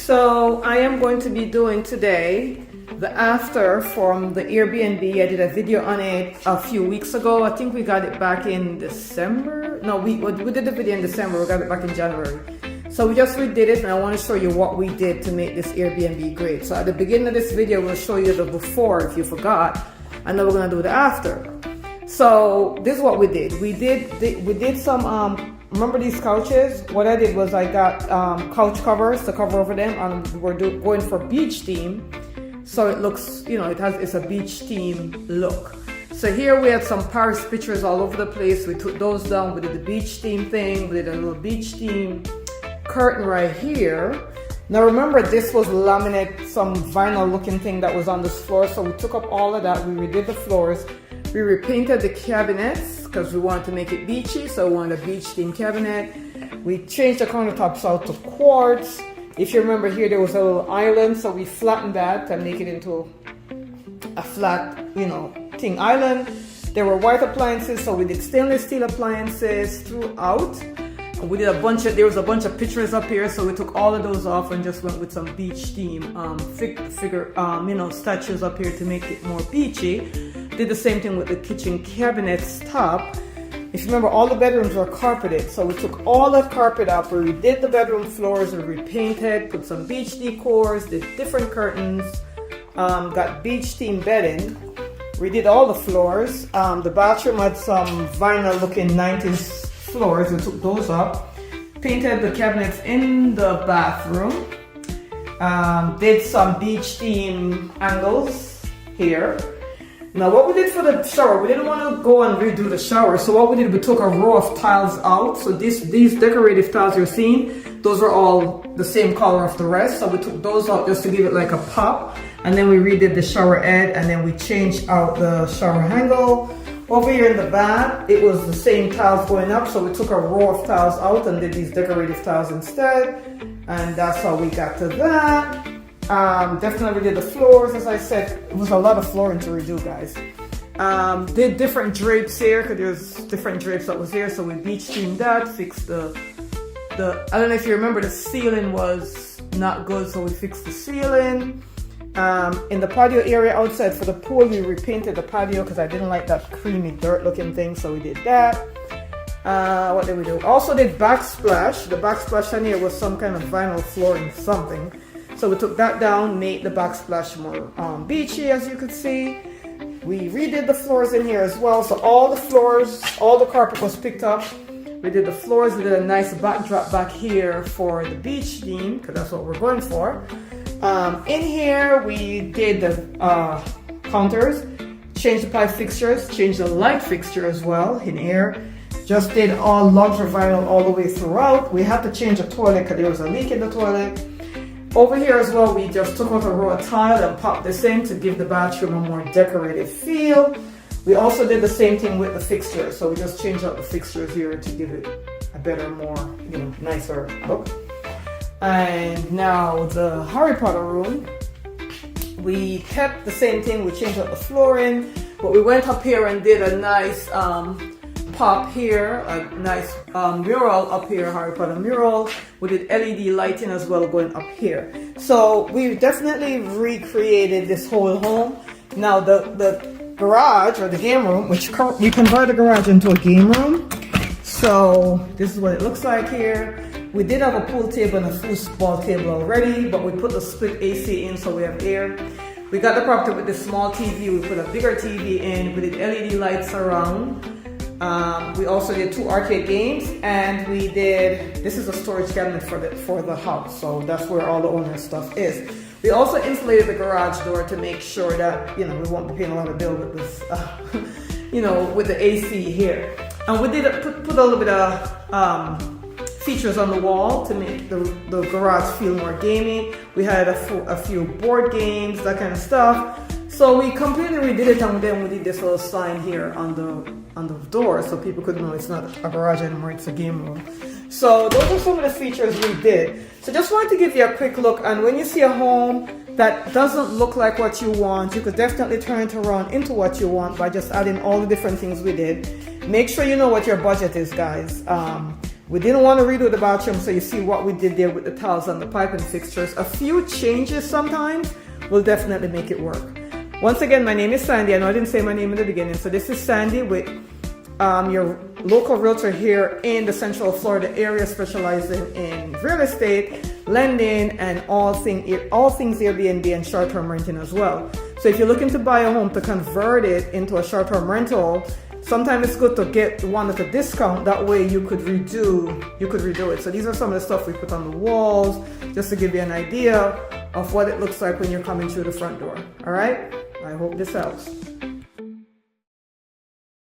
So I am going to be doing today the after from the Airbnb. I did a video on it a few weeks ago. I think we got it back in December. No, we did the video in December. We got it back in January. So we just redid it, and I want to show you what we did to make this Airbnb great. So at the beginning of this video, we'll show you the before if you forgot, and then we're going to do the after. So this is what we did. We did some remember these couches? What I did was I got couch covers to cover over them, and we're going for beach theme, so it looks, you know, it's a beach theme look. So here we had some Paris pictures all over the place. We took those down. We did the beach theme thing. We did a little beach theme curtain right here. Now remember, this was laminate, some vinyl looking thing that was on this floor, so we took up all of that. We redid the floors. We repainted the cabinets because we wanted to make it beachy, so we wanted a beach themed cabinet. We changed the countertops out to quartz. If you remember here, there was a little island, so we flattened that and make it into a flat, you know, thing island. There were white appliances, so we did stainless steel appliances throughout. We did there was a bunch of pictures up here, so we took all of those off and just went with some beach theme statues up here to make it more beachy. Did the same thing with the kitchen cabinets top. If you remember, all the bedrooms were carpeted, so we took all that carpet up. We redid the bedroom floors, we repainted, put some beach decors, did different curtains, got beach theme bedding. We did all the floors. The bathroom had some vinyl looking 90s floors. We took those up. Painted the cabinets in the bathroom. Did some beach theme angles here. Now what we did for the shower, we didn't want to go and redo the shower, so what we did, we took a row of tiles out. So these decorative tiles you're seeing, those are all the same color of the rest, so we took those out just to give it like a pop. And then we redid the shower head, and then we changed out the shower handle. Over here in the bath, it was the same tiles going up, so we took a row of tiles out and did these decorative tiles instead, and that's how we got to that. Definitely did the floors. As I said, it was a lot of flooring to redo, guys. Did different drapes here because there's different drapes that was here, so we beach themed that. Fixed the I don't know if you remember, the ceiling was not good, so we fixed the ceiling. In the patio area outside for the pool, we repainted the patio because I didn't like that creamy dirt looking thing, so we did that. What did we do? Also did backsplash. The backsplash on here was some kind of vinyl flooring something. So we took that down, made the backsplash more beachy, as you could see. We redid the floors in here as well. So all the floors, all the carpet was picked up. We did the floors. We did a nice backdrop back here for the beach theme, because that's what we're going for. In here, we did the counters, changed the pipe fixtures, changed the light fixture as well in here. Just did all luxury vinyl all the way throughout. We had to change the toilet because there was a leak in the toilet. Over here as well, we just took out a row of tile and popped this in to give the bathroom a more decorative feel. We also did the same thing with the fixtures, so we just changed out the fixtures here to give it a better, more, you know, nicer look. And now the Harry Potter room, we kept the same thing. We changed out the flooring, but we went up here and did a nice pop here, a nice mural up here, Harry Potter mural. We did LED lighting as well going up here. So we definitely recreated this whole home. Now the garage, or the game room, which you convert the garage into a game room. So this is what it looks like here. We did have a pool table and a foosball table already, but we put the split AC in so we have air. We got the property with this small TV. We put a bigger TV in. We did LED lights around. We also did 2 arcade games, and we did, this is a storage cabinet for the house, so that's where all the owner's stuff is. We also insulated the garage door to make sure that, you know, we won't be paying a lot of bill with this, you know, with the AC here. And we did put a little bit of features on the wall to make the garage feel more gaming. We had a few board games, that kind of stuff. So we completely redid it, and then we did this little sign here on the door so people could know it's not a garage anymore, it's a game room. So those are some of the features we did. So just wanted to give you a quick look, and when you see a home that doesn't look like what you want, you could definitely turn it around into what you want by just adding all the different things we did. Make sure you know what your budget is, guys. We didn't want to redo the bathroom, so you see what we did there with the tiles and the piping fixtures. A few changes sometimes will definitely make it work. Once again, my name is Sandy. I know I didn't say my name in the beginning. So this is Sandy with your local realtor here in the Central Florida area, specializing in real estate, lending, and all things Airbnb and short-term renting as well. So if you're looking to buy a home to convert it into a short-term rental, sometimes it's good to get one at a discount. That way you could redo it. So these are some of the stuff we put on the walls, just to give you an idea of what it looks like when you're coming through the front door. All right? I hope this helps.